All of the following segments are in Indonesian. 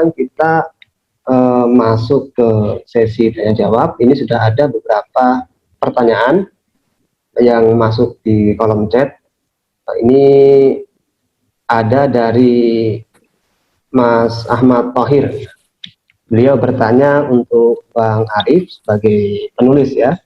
sekarang kita masuk ke sesi tanya jawab. Ini sudah ada beberapa pertanyaan yang masuk di kolom chat. Ini ada dari Mas Ahmad Thohir. Beliau bertanya untuk Bang Arif sebagai penulis ya.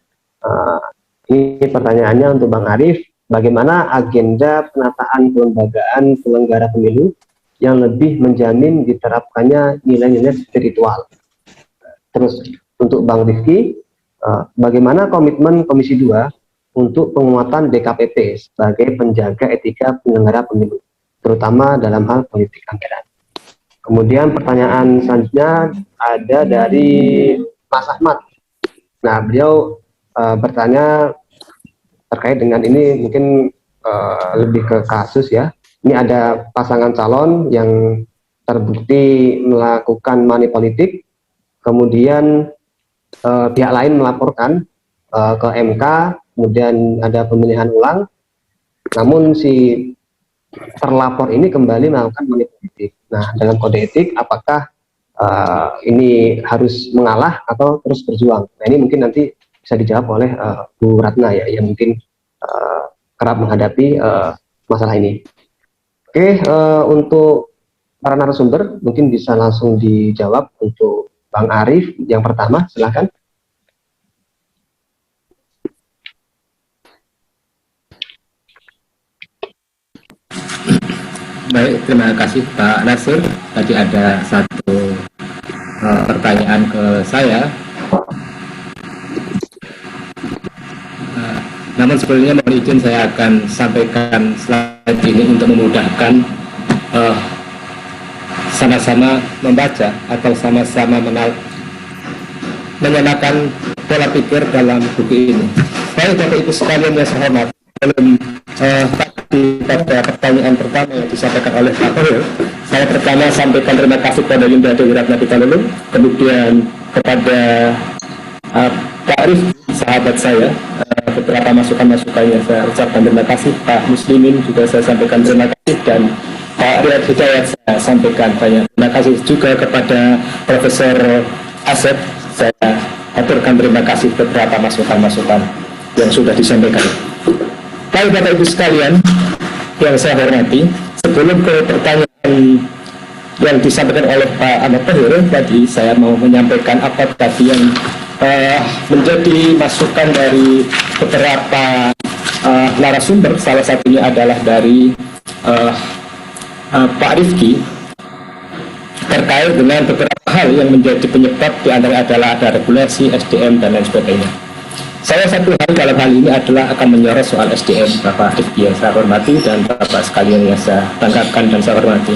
Ini pertanyaannya untuk Bang Arif. Bagaimana agenda penataan kelembagaan penyelenggara pemilu yang lebih menjamin diterapkannya nilai-nilai spiritual? Terus untuk Bang Rifki, bagaimana komitmen Komisi 2 untuk penguatan DKPP sebagai penjaga etika penyelenggara pemilu, terutama dalam hal politik anggaran? Kemudian pertanyaan selanjutnya ada dari Mas Ahmad. Nah, beliau bertanya terkait dengan ini, mungkin lebih ke kasus ya. Ini ada pasangan calon yang terbukti melakukan money politik, kemudian pihak lain melaporkan ke MK, kemudian ada pemilihan ulang, namun si terlapor ini kembali melakukan money politik. Nah, dalam kode etik, apakah ini harus mengalah atau terus berjuang? Nah, ini mungkin nanti bisa dijawab oleh Bu Ratna ya, yang mungkin kerap menghadapi masalah ini. Oke, untuk para narasumber mungkin bisa langsung dijawab. Untuk Bang Arif yang pertama, silakan. Baik, terima kasih Pak Nasir. Tadi ada satu pertanyaan ke saya. Namun sebelumnya mohon izin saya akan sampaikan slide ini untuk memudahkan sama-sama membaca atau sama-sama menyamakan pola pikir dalam buku ini. Baik Bapak Ibu sekalian yang saya hormati, pada pertanyaan pertama yang disampaikan oleh Pak Thohir, saya pertama sampaikan terima kasih kepada Yunda Dewi Ratna Pitalodo, kemudian kepada Pak Arif, sahabat saya, beberapa masukan-masukannya saya ucapkan terima kasih. Pak Muslimin juga saya sampaikan terima kasih, dan Pak Riyad Hidayat saya sampaikan banyak terima kasih juga kepada Profesor Asep. Saya aturkan terima kasih beberapa masukan-masukan yang sudah disampaikan. Baik Bapak Ibu sekalian yang saya hormati, sebelum ke pertanyaan yang disampaikan oleh Pak Ahmad Thohir tadi, saya mau menyampaikan apa tadi yang menjadi masukan dari beberapa narasumber. Salah satunya adalah dari Pak Rifki terkait dengan beberapa hal yang menjadi penyebab diantara adalah ada regulasi, SDM, dan lain sebagainya. Saya satu hal dalam hal ini adalah akan menyorot soal SDM, Bapak Rifki yang saya hormati dan Bapak sekalian yang saya tangkapkan dan saya hormati.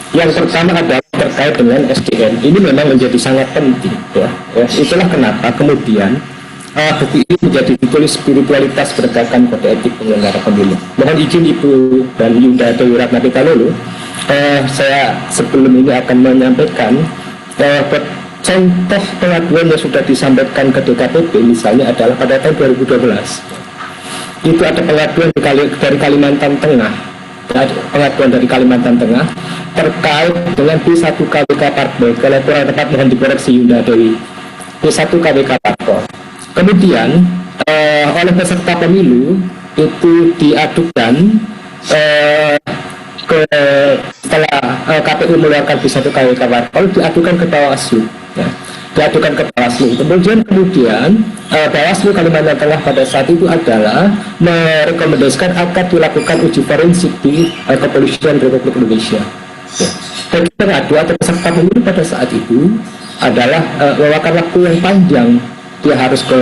Yang pertama adalah terkait dengan SDM. Ini memang menjadi sangat penting ya. Itulah kenapa kemudian buku ini menjadi ditulis spiritualitas berdasarkan kode etik penyelenggara pemilu. Mohon izin Ibu dan Yunda Dewi Ratna Pitalodo, saya sebelum ini akan menyampaikan contoh pengaduan yang sudah disampaikan ke DKPP misalnya adalah pada tahun 2012. Itu ada pengaduan dari Kalimantan Tengah, pengaduan dari Kalimantan Tengah terkait dengan P1 KWK Parpol. Kalau kurang tepat mohon dikoreksi Yunda Dewi. P1 KWK Parpol. Kemudian oleh peserta pemilu itu diadukan setelah KPU mengeluarkan P1 KWK Parpol, diadukan ke Bawaslu. Ya, diadukan ke Bawaslu. Kemudian Bawaslu Kalimantan Tengah pada saat itu adalah merekomendasikan akan dilakukan uji forensik di Kepolisian Republik Indonesia. Ya. Dan pengadu atau peserta pemilu pada saat itu adalah memakan waktu yang panjang. Dia harus ke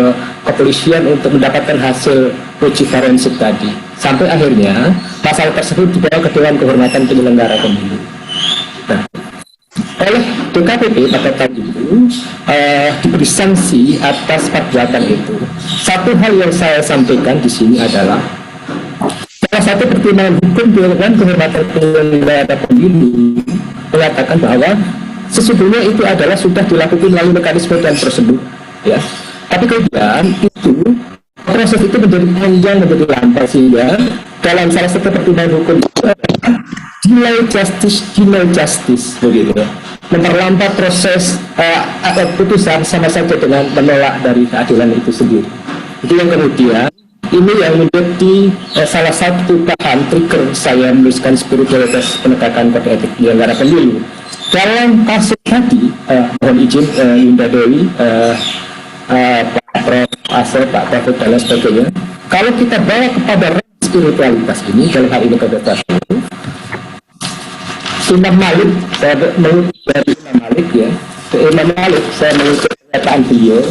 kepolisian untuk mendapatkan hasil uji forensik tadi. Sampai akhirnya masalah tersebut dibawa ke Dewan Kehormatan Penyelenggara Pemilu. Nah, oleh DKPP pada tahun itu diberi sanksi atas perbuatan itu. Satu hal yang saya sampaikan di sini adalah salah satu pertimbangan hukum Dewan Kehormatan Penyelenggara Pemilu mengatakan bahwa sesungguhnya itu adalah sudah dilakukan melalui mekanisme dan prosedur, ya. Tapi kemudian itu proses itu menjadi panjang, menjadi lambat, sehingga dalam salah satu pertimbangan hukum itu adalah dia delay justice begitu, memperlambat proses putusan sama saja dengan menolak dari keadilan itu sendiri. Itu yang kemudian ini yang menjadi salah satu bahan trigger saya menuliskan spiritualitas penegakan kode etik penyelenggara pemilu. Dalam kasus tadi, mohon izin Yunda Dewi, Pak Prof. Asep, Pak Taufik dan lain sebagainya, kalau kita bawa kepada spiritualitas ini, dalam hal ini kode etik Imam Malik, saya mengutip dari Imam Malik ya, Imam Malik saya mengutip pernyataan beliau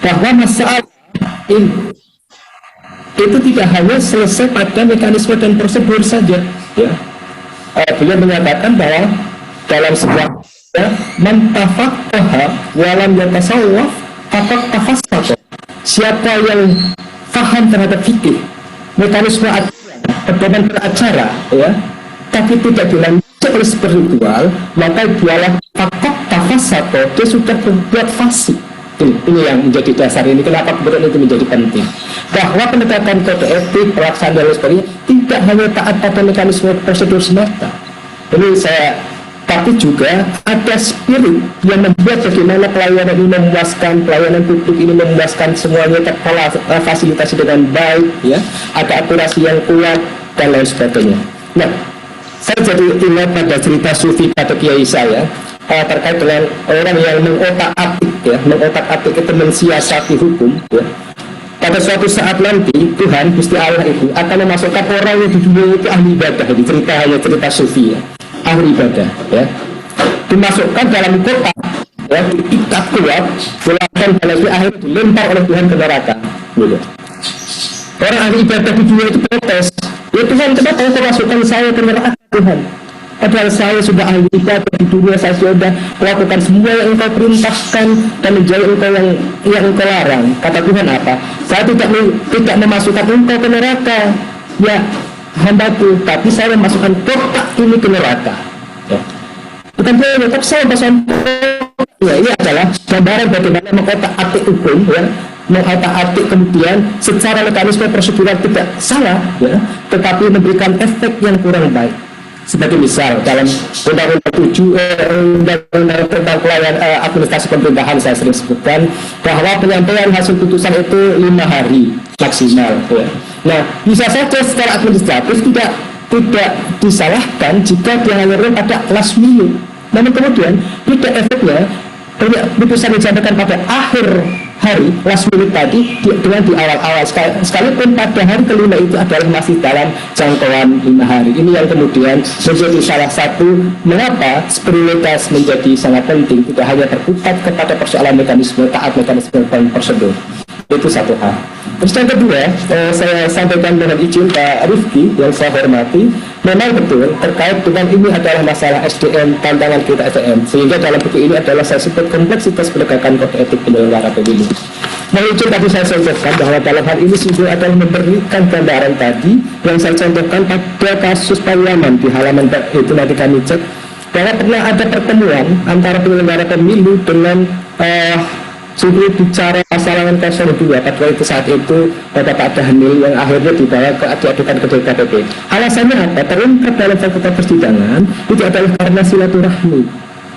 bahwa masalah ini itu tidak hanya selesai pada mekanisme dan prosedur saja ya. Beliau menyatakan bahwa dalam sebuah man tafaqaha walam yatasawwaf faqad tafassaqah. Siapa yang paham terhadap fikih, mekanisme aturan, pedoman beracara ya, tapi tidak dilanjutkan oleh spiritual, maka dialah faqad tafassaqah, dia sudah berbuat fasik. Ini yang menjadi dasar ini, kenapa kemudian itu menjadi penting, bahwa penegakan kode etik, pelaksanaan dan sebagainya tidak hanya taat pada mekanisme prosedur semata. Ini saya, tapi juga ada spirit yang membuat bagaimana pelayanan ini memuaskan, pelayanan publik ini memuaskan, semuanya terpola fasilitasi dengan baik ya, ada akurasi yang kuat dan lain sebagainya. Nah, saya jadi ingat pada cerita sufi pada kiai saya terkait dengan orang yang mengotak-atik ya, mengotak-atik itu mensiasati hukum ya. Pada suatu saat nanti Tuhan Gusti Allah itu akan memasukkan orang yang di dunia itu ahli ibadah, di cerita hanya cerita sufi ya, ahli ibadah ya, dimasukkan dalam kotak ya, diikat kuat, dilakukan dalam akhirnya dilempar oleh Tuhan ke neraka gitu. Orang ahli ibadah di dunia itu protes, ya Tuhan, kenapa engkau masukkan saya ke neraka Tuhan? Padahal saya sudah ahli ibadah di dunia, saya sudah melakukan semua yang engkau perintahkan dan menjauhi engkau yang engkau larang. Kata Tuhan apa? Saya tidak memasukkan engkau ke neraka, ya hambaku, tapi saya memasukkan kotak ini ke neraka. Ya. Bukan saya, tapi saya memasukkan ya, ini adalah gambaran bagaimana mengotak-atik hukum, ya, mengotak-atik kemudian secara mekanisme prosedural tidak salah, ya, tetapi memberikan efek yang kurang baik. Sebagai misal dalam Undang-Undang 7 Undang-Undang tentang pelayanan administrasi pemerintahan saya sering sebutkan bahwa penyampaian hasil putusan itu 5 hari maksimal ya. Nah, bisa saja secara administratif tidak disalahkan jika dia hanya pada last minute. Namun kemudian tidak efeknya putusan disampaikan pada akhir hari last minute tadi dengan di awal-awal, sekalipun pada hari kelima itu adalah masih dalam jangkauan 5 hari. Ini yang kemudian menjadi salah satu mengapa spiritualitas menjadi sangat penting, tidak hanya terpukat kepada persoalan mekanisme, taat mekanisme dan prosedur. Itu satu hal. Terus yang kedua, saya sampaikan dengan izin Pak Rifki yang saya hormati, memang betul terkait dengan ini adalah masalah SDM, tantangan kita SDM, sehingga dalam buku ini adalah saya sebut kompleksitas penegakan kode etik penyelenggara pemilu. Mengizin tadi saya contohkan bahwa dalam hal ini sungguh adalah memberikan gambaran tadi yang saya contohkan pada kasus Pariaman di halaman itu, nanti kami cek bahwa pernah ada pertemuan antara penyelenggara pemilu dengan sungguh bicara pasangan 02 pada itu saat itu Bapak Dhanil yang akhirnya dibawa ke diadukan ke DKPP. Alasannya apa? Terungkap dalam fakta persidangan itu adalah karena silaturahmi.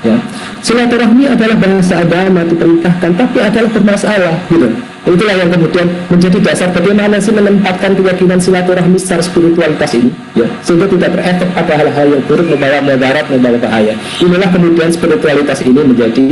Ya. Silaturahmi adalah bahasa agama diperintahkan, tapi adalah bermasalah gitu. Itulah yang kemudian menjadi dasar bagaimana sih menempatkan keyakinan silaturahmi secara spiritualitas ini ya, sehingga tidak berefek pada hal-hal yang buruk, membawa mudarat, membawa bahaya. Inilah kemudian spiritualitas ini menjadi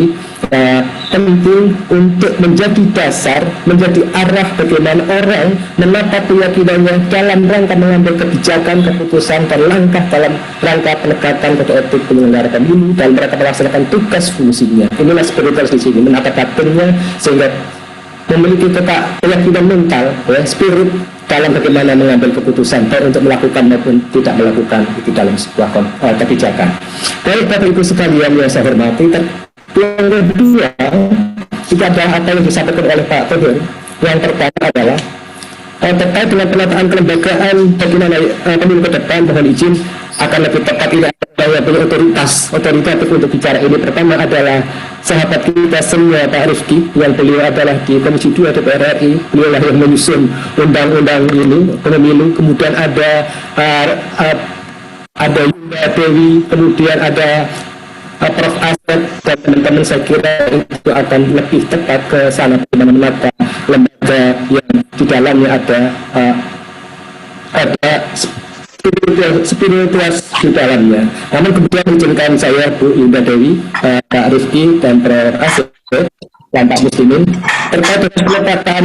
penting untuk menjadi dasar, menjadi arah bagaimana orang menata keyakinannya dalam rangka mengambil kebijakan, keputusan dan langkah dalam rangka penegakan kode etik penyelenggara pemilu dalam rangka melaksanakan tugas fungsinya. Inilah spiritualitas di sini, menata batinnya sehingga memiliki keyakinan mental, ya, spirit dalam bagaimana mengambil keputusan baik untuk melakukan maupun tidak melakukan itu dalam sebuah kebijakan. Baik Bapak Ibu sekalian yang saya hormati, yang kedua juga adalah apa yang disampaikan oleh Pak Tohir. Yang pertama adalah terkait dengan penataan kelembagaan bagaimana pemilu ke depan, mohon izin akan lebih tepat ini adalah punya otoritatif untuk bicara ini. Pertama adalah sahabat kita semua Pak Rifki yang beliau adalah di Komisi 2 DPR RI, beliau lah yang menyusun undang-undang ini pemilu. Kemudian ada Mbak Dewi, kemudian ada Prof. Asep dan teman-teman, saya kira itu akan lebih tepat ke sana, bagaimana menata lembaga yang di dalamnya ada spiritual di dalamnya. Namun kemudian izinkan saya Bu Indah Dewi, Pak Rifki dan Prof. Asep dan Pak Muslimin terkait dengan peletakan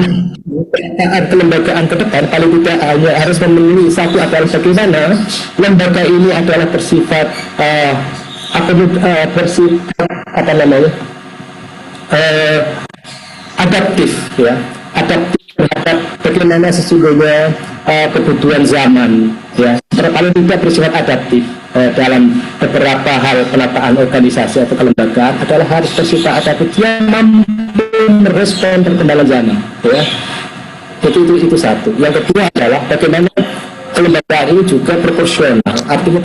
kelembagaan ke depan, paling tidak hanya harus memenuhi satu adalah bagaimana lembaga ini adalah bersifat bersifat apa namanya adaptif, ya, adaptif terhadap bagaimana sesungguhnya kebutuhan zaman, ya, paling tidak bersifat adaptif dalam beberapa hal penataan organisasi atau kelembagaan adalah harus bersifat adaptif yang mampu merespon perkembangan zaman, ya. Itu satu. Yang kedua adalah bagaimana kelembagaan ini juga proporsional, artinya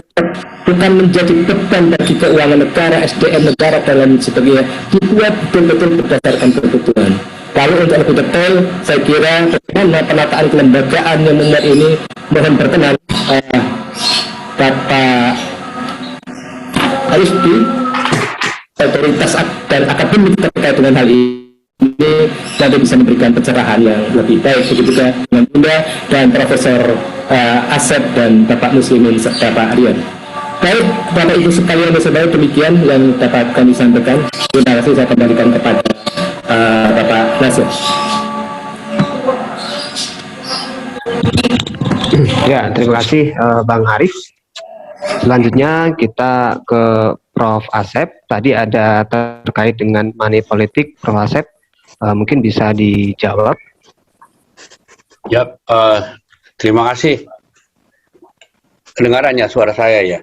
bukan menjadi beban bagi keuangan negara, SDM negara dalam sebagainya, dibuat betul-betul berdasarkan kebutuhan. Lalu untuk lebih detail, saya kira bagaimana penataan kelembagaan yang benar ini, mohon berkenan Bapak Rifki, otoritas dan akademik terkait dengan hal ini nanti bisa memberikan pencerahan yang lebih baik, begitu juga dengan Bunda dan Profesor Asep dan Bapak Muslimin serta Pak Rian. Baik, Bapak Ibu sekalian, saudara, demikian yang dapat kami sampaikan. Terima kasih, saya kembalikan kepada Bapak Nasir. Ya, terima kasih Bang Arif. Selanjutnya kita ke Prof. Asep. Tadi ada terkait dengan money politik, Prof. Asep. Mungkin bisa dijawab. Ya, terima kasih. Kedengarannya suara saya ya.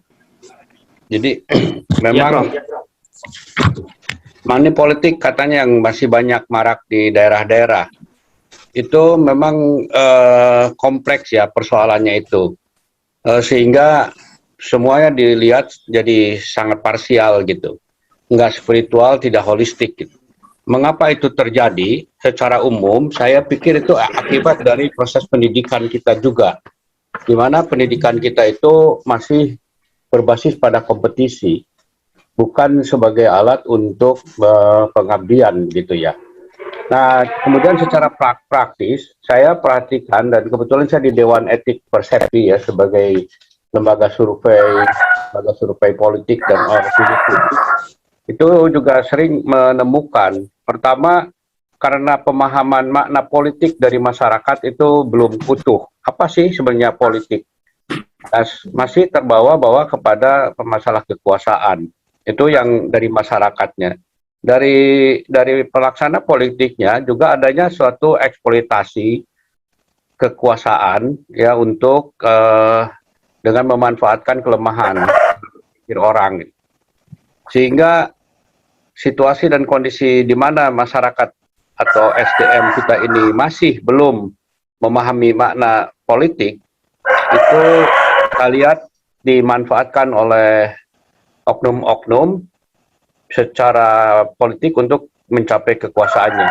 Jadi memang money politik katanya yang masih banyak marak di daerah-daerah. Itu memang kompleks ya persoalannya itu. Sehingga semuanya dilihat jadi sangat parsial gitu. Enggak spiritual, tidak holistik gitu. Mengapa itu terjadi? Secara umum, saya pikir itu akibat dari proses pendidikan kita juga. Di mana pendidikan kita itu masih berbasis pada kompetisi, bukan sebagai alat untuk pengabdian gitu ya. Nah, kemudian secara praktis, saya perhatikan, dan kebetulan saya di Dewan Etik Persepsi ya, sebagai lembaga survei politik dan opini publik, itu juga sering menemukan, pertama, karena pemahaman makna politik dari masyarakat itu belum utuh. Apa sih sebenarnya politik? Masih terbawa-bawa kepada masalah kekuasaan. Itu yang dari masyarakatnya. Dari pelaksana politiknya juga adanya suatu eksploitasi kekuasaan ya untuk dengan memanfaatkan kelemahan pikir orang. Sehingga situasi dan kondisi di mana masyarakat atau SDM kita ini masih belum memahami makna politik, itu kita lihat dimanfaatkan oleh oknum-oknum secara politik untuk mencapai kekuasaannya.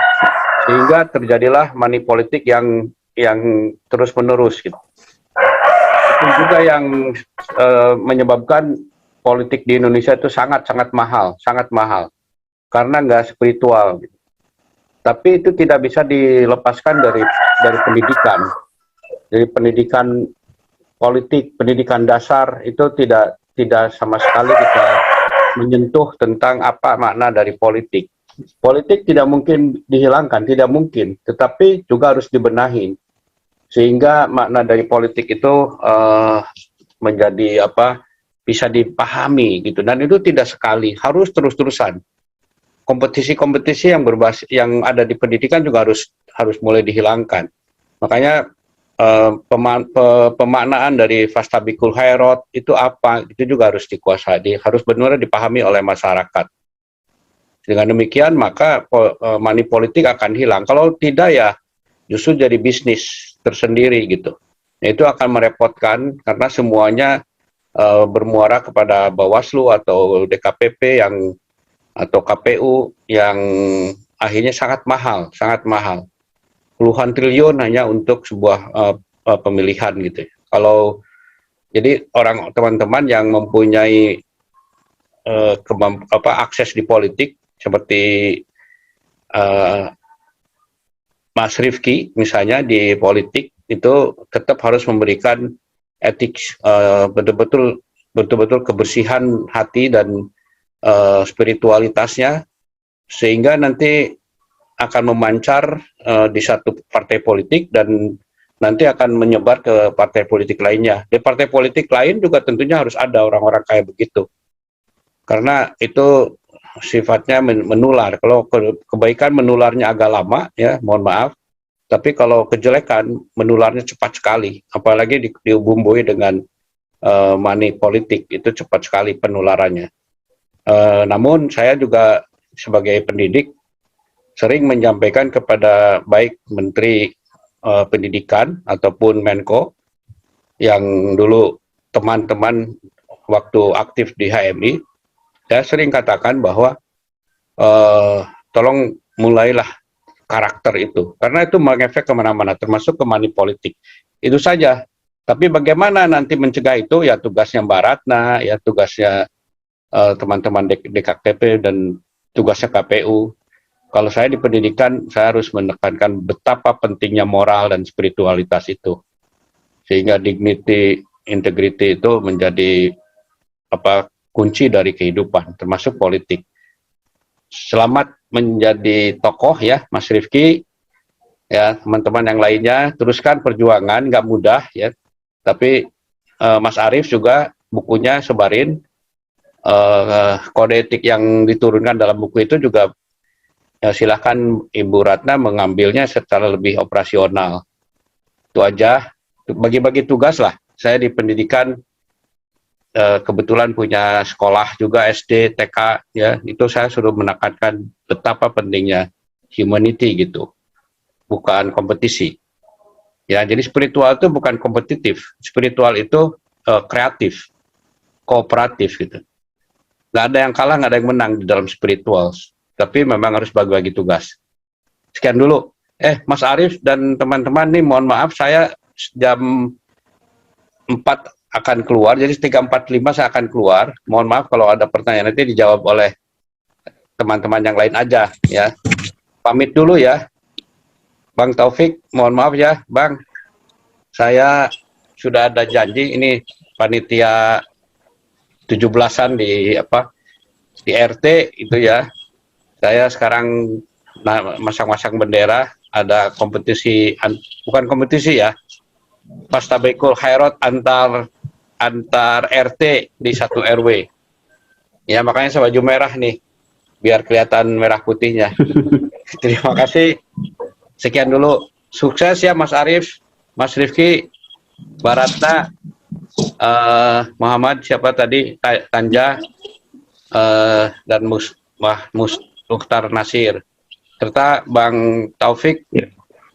Sehingga terjadilah money politik yang terus-menerus gitu. Itu juga yang menyebabkan politik di Indonesia itu sangat mahal karena nggak spiritual. Tapi itu tidak bisa dilepaskan dari pendidikan. Jadi pendidikan politik, pendidikan dasar itu tidak sama sekali kita menyentuh tentang apa makna dari politik. Politik tidak mungkin dihilangkan, tidak mungkin, tetapi juga harus dibenahi sehingga makna dari politik itu menjadi bisa dipahami gitu, dan itu tidak sekali, harus terus-terusan. Kompetisi-kompetisi yang ada di pendidikan juga harus mulai dihilangkan. Makanya pemaknaan dari fastabikul khairat itu apa, itu juga harus dikuasai, harus benar-benar dipahami oleh masyarakat. Dengan demikian maka money politik akan hilang. Kalau tidak ya justru jadi bisnis tersendiri gitu. Nah, itu akan merepotkan karena semuanya bermuara kepada Bawaslu atau DKPP atau KPU yang akhirnya sangat mahal. Puluhan triliun hanya untuk sebuah pemilihan gitu. Kalau Jadi teman-teman yang mempunyai akses di politik seperti Mas Rifki misalnya di politik itu tetap harus memberikan etik, betul-betul kebersihan hati dan spiritualitasnya, sehingga nanti akan memancar di satu partai politik dan nanti akan menyebar ke partai politik lainnya. Di partai politik lain juga tentunya harus ada orang-orang kayak begitu, karena itu sifatnya menular. Kalau kebaikan menularnya agak lama, ya mohon maaf, tapi kalau kejelekan menularnya cepat sekali, apalagi dibumbui dengan money politik, itu cepat sekali penularannya. Namun saya juga sebagai pendidik sering menyampaikan kepada baik Menteri Pendidikan ataupun Menko yang dulu teman-teman waktu aktif di HMI, saya sering katakan bahwa tolong mulailah karakter itu, karena itu mengefek kemana-mana, termasuk ke money politik. Itu saja. Tapi bagaimana nanti mencegah itu, ya tugasnya Mbak Ratna, ya tugasnya teman-teman DKPP dan tugasnya KPU. Kalau saya di pendidikan, saya harus menekankan betapa pentingnya moral dan spiritualitas itu, sehingga dignity, integrity itu menjadi kunci dari kehidupan, termasuk politik. Selamat menjadi tokoh ya, Mas Rifki, ya teman-teman yang lainnya, teruskan perjuangan, nggak mudah ya. Tapi Mas Arief juga bukunya sebarin, kode etik yang diturunkan dalam buku itu juga ya, silahkan Ibu Ratna mengambilnya secara lebih operasional. Itu aja, bagi-bagi tugas lah. Saya di pendidikan kebetulan punya sekolah juga SD, TK, ya itu saya suruh menekankan betapa pentingnya humanity gitu, bukan kompetisi. Ya, jadi spiritual itu bukan kompetitif, spiritual itu kreatif, kooperatif gitu. Nggak ada yang kalah, nggak ada yang menang di dalam spiritual, tapi memang harus bagi-bagi tugas. Sekian dulu. Mas Arief dan teman-teman nih, mohon maaf saya jam 4 akan keluar, jadi 3.45 saya akan keluar. Mohon maaf kalau ada pertanyaan nanti dijawab oleh teman-teman yang lain aja ya. Pamit dulu ya. Bang Taufik, mohon maaf ya, Bang. Saya sudah ada janji ini panitia 17-an di RT itu ya. Saya sekarang masang-masang bendera, ada kompetisi, bukan kompetisi ya, Pastabekul Khairot antar RT di satu RW. Ya makanya saya baju merah nih, biar kelihatan merah putihnya. Terima kasih. Sekian dulu. Sukses ya Mas Arief, Mas Rifki, Mbak Ratna, Muhammad siapa tadi, Tanja, dan Mukhtar Nasir, serta Bang Taufik.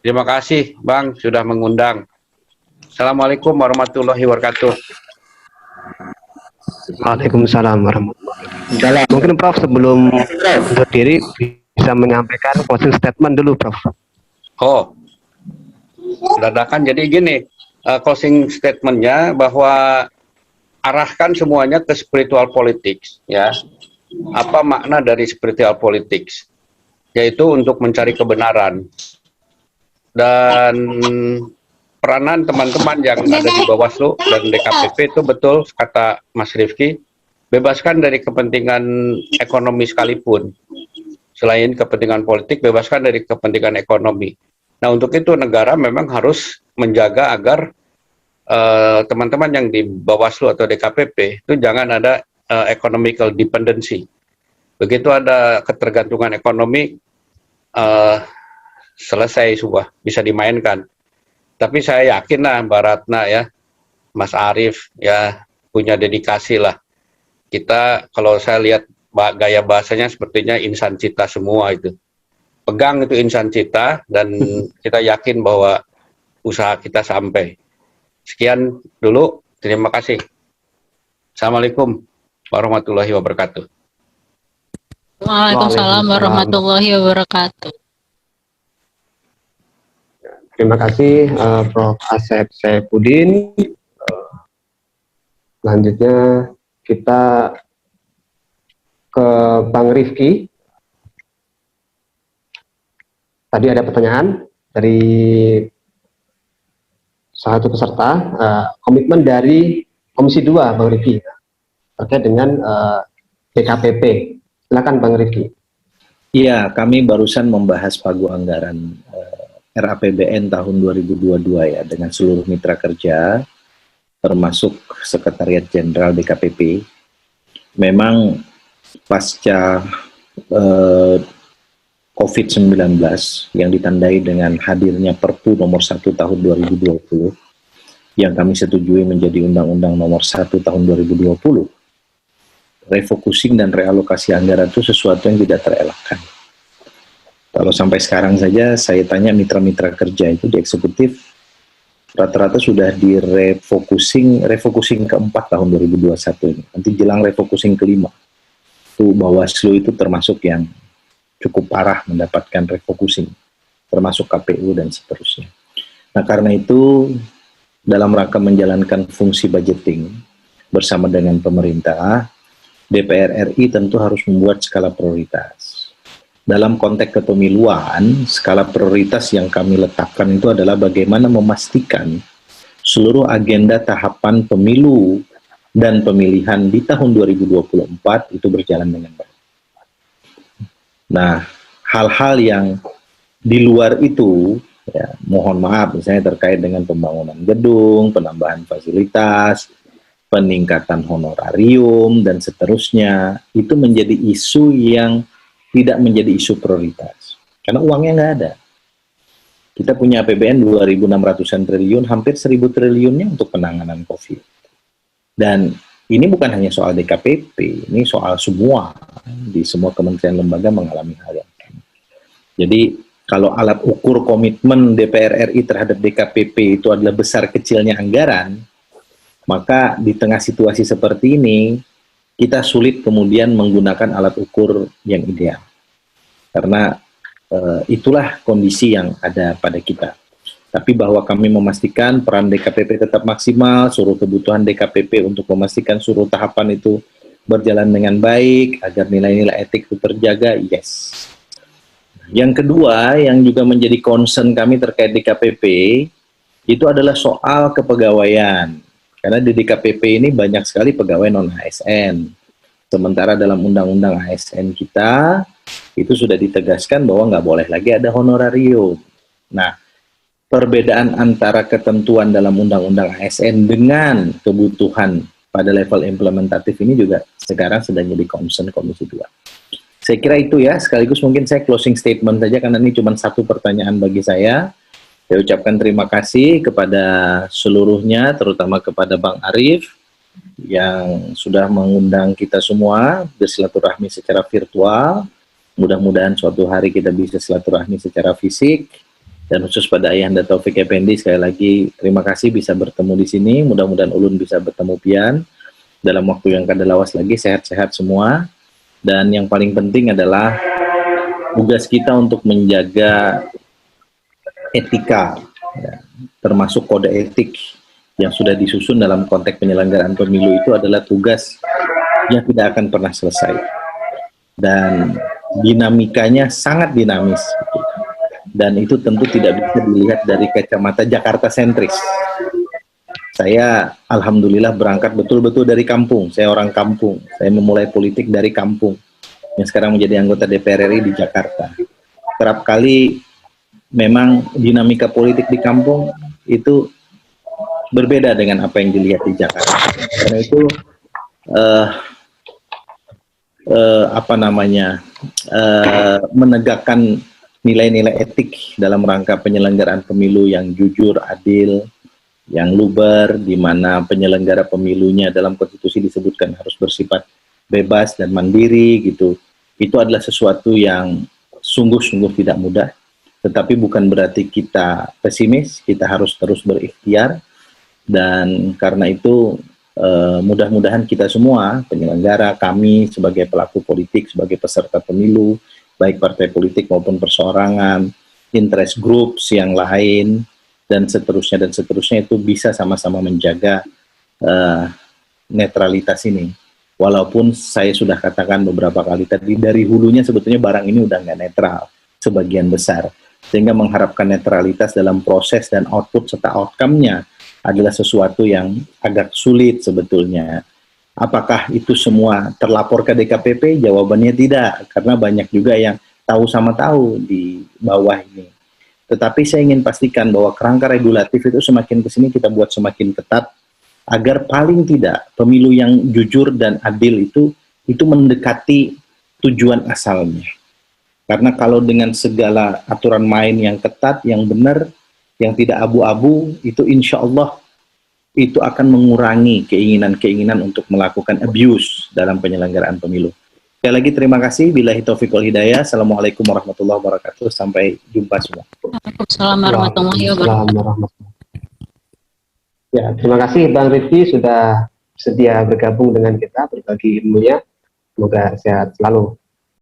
Terima kasih Bang sudah mengundang. Assalamualaikum warahmatullahi wabarakatuh. Waalaikumsalam warahmatullahi wabarakatuh. Mungkin Prof sebelum undur diri bisa menyampaikan closing statement dulu, Prof. Oh, dadakan. Jadi gini, closing statementnya bahwa arahkan semuanya ke spiritual politics, ya. Apa makna dari spiritual politics? Yaitu untuk mencari kebenaran. Dan peranan teman-teman yang ada di Bawaslu dan DKPP itu betul kata Mas Rifki, bebaskan dari kepentingan ekonomi sekalipun. Selain kepentingan politik, bebaskan dari kepentingan ekonomi. Nah, untuk itu negara memang harus menjaga agar teman-teman yang di Bawaslu atau DKPP itu jangan ada economical dependency. Begitu ada ketergantungan ekonomi, selesai semua, bisa dimainkan. Tapi saya yakin lah Mbak Ratna ya, Mas Arief ya, punya dedikasi lah. Kita kalau saya lihat gaya bahasanya sepertinya insan cita semua itu. Pegang itu insan cita dan kita yakin bahwa usaha kita sampai. Sekian dulu, terima kasih. Assalamualaikum warahmatullahi wabarakatuh. Waalaikumsalam warahmatullahi wabarakatuh. Terima kasih Prof. Asep Saifuddin, Selanjutnya kita ke Bang Rifki. Tadi ada pertanyaan dari salah satu peserta, komitmen dari Komisi 2, Bang Rifki, terkait dengan DKPP. Silakan Bang Rifki. Iya, kami barusan membahas pagu anggaran RAPBN tahun 2022 ya dengan seluruh mitra kerja, termasuk Sekretariat Jenderal DKPP. Memang pasca COVID-19 yang ditandai dengan hadirnya Perpu nomor 1 tahun 2020 yang kami setujui menjadi Undang-Undang nomor 1 tahun 2020, refocusing dan realokasi anggaran itu sesuatu yang tidak terelakkan. Kalau sampai sekarang saja saya tanya mitra-mitra kerja itu di eksekutif rata-rata sudah di refocusing keempat tahun 2021 ini. Nanti jelang refocusing kelima. Itu Bawaslu itu termasuk yang cukup parah mendapatkan refocusing, termasuk KPU dan seterusnya. Nah, karena itu dalam rangka menjalankan fungsi budgeting bersama dengan pemerintah, DPR RI tentu harus membuat skala prioritas. Dalam konteks kepemiluan, skala prioritas yang kami letakkan itu adalah bagaimana memastikan seluruh agenda tahapan pemilu dan pemilihan di tahun 2024 itu berjalan dengan baik. Nah, hal-hal yang di luar itu, ya, mohon maaf, misalnya terkait dengan pembangunan gedung, penambahan fasilitas, peningkatan honorarium, dan seterusnya, itu menjadi isu yang tidak menjadi isu prioritas. Karena uangnya nggak ada. Kita punya APBN 2.600-an triliun, hampir 1.000 triliunnya untuk penanganan COVID. Dan ini bukan hanya soal DKPP, ini soal semua, di semua kementerian lembaga mengalami hal yang sama. Jadi kalau alat ukur komitmen DPR RI terhadap DKPP itu adalah besar kecilnya anggaran, maka di tengah situasi seperti ini, kita sulit kemudian menggunakan alat ukur yang ideal. Karena itulah kondisi yang ada pada kita. Tapi bahwa kami memastikan peran DKPP tetap maksimal, seluruh kebutuhan DKPP untuk memastikan seluruh tahapan itu berjalan dengan baik, agar nilai-nilai etik itu terjaga, yes. Yang kedua, yang juga menjadi concern kami terkait DKPP, itu adalah soal kepegawaian. Karena di DKPP ini banyak sekali pegawai non-ASN. Sementara dalam undang-undang ASN kita, itu sudah ditegaskan bahwa nggak boleh lagi ada honorarium. Nah, perbedaan antara ketentuan dalam undang-undang ASN dengan kebutuhan pada level implementatif ini juga sekarang sedang jadi concern Komisi 2. Saya kira itu ya, sekaligus mungkin saya closing statement saja karena ini cuma satu pertanyaan bagi saya. Saya ucapkan terima kasih kepada seluruhnya, terutama kepada Bang Arief yang sudah mengundang kita semua bersilaturahmi secara virtual. Mudah-mudahan suatu hari kita bisa silaturahmi secara fisik. Dan khusus pada Ayahanda Taufik Effendi, sekali lagi terima kasih bisa bertemu di sini. Mudah-mudahan Ulun bisa bertemu Pian dalam waktu yang kadalawas lagi. Sehat-sehat semua. Dan yang paling penting adalah tugas kita untuk menjaga etika, ya, termasuk kode etik yang sudah disusun dalam konteks penyelenggaraan pemilu itu adalah tugas yang tidak akan pernah selesai. Dan dinamikanya sangat dinamis. Dan itu tentu tidak bisa dilihat dari kacamata Jakarta sentris. Saya alhamdulillah berangkat betul-betul dari kampung. Saya orang kampung. Saya memulai politik dari kampung. Yang sekarang menjadi anggota DPR RI di Jakarta. Kerap kali memang dinamika politik di kampung itu berbeda dengan apa yang dilihat di Jakarta. Karena itu menegakkan nilai-nilai etik dalam rangka penyelenggaraan pemilu yang jujur, adil, yang luber, di mana penyelenggara pemilunya dalam konstitusi disebutkan harus bersifat bebas dan mandiri gitu. Itu adalah sesuatu yang sungguh-sungguh tidak mudah, tetapi bukan berarti kita pesimis, kita harus terus berikhtiar, dan karena itu mudah-mudahan kita semua, penyelenggara, kami sebagai pelaku politik, sebagai peserta pemilu, baik partai politik maupun perseorangan, interest groups yang lain, dan seterusnya itu bisa sama-sama menjaga netralitas ini. Walaupun saya sudah katakan beberapa kali tadi, dari hulunya sebetulnya barang ini udah nggak netral sebagian besar. Sehingga mengharapkan netralitas dalam proses dan output serta outcome-nya adalah sesuatu yang agak sulit sebetulnya. Apakah itu semua terlapor ke DKPP? Jawabannya tidak, karena banyak juga yang tahu sama tahu di bawah ini. Tetapi saya ingin pastikan bahwa kerangka regulatif itu semakin ke sini kita buat semakin ketat, agar paling tidak pemilu yang jujur dan adil itu mendekati tujuan asalnya. Karena kalau dengan segala aturan main yang ketat, yang benar, yang tidak abu-abu, itu insya Allah itu akan mengurangi keinginan-keinginan untuk melakukan abuse dalam penyelenggaraan pemilu. Sekali lagi terima kasih. Billahi taufiq wal hidayah. Assalamualaikum warahmatullahi wabarakatuh. Sampai jumpa semua. Waalaikumsalam warahmatullahi wabarakatuh. Waalaikumsalam warahmatullahi. Ya, terima kasih Bang Rifki sudah sedia bergabung dengan kita, berbagi ilmunya. Semoga sehat selalu.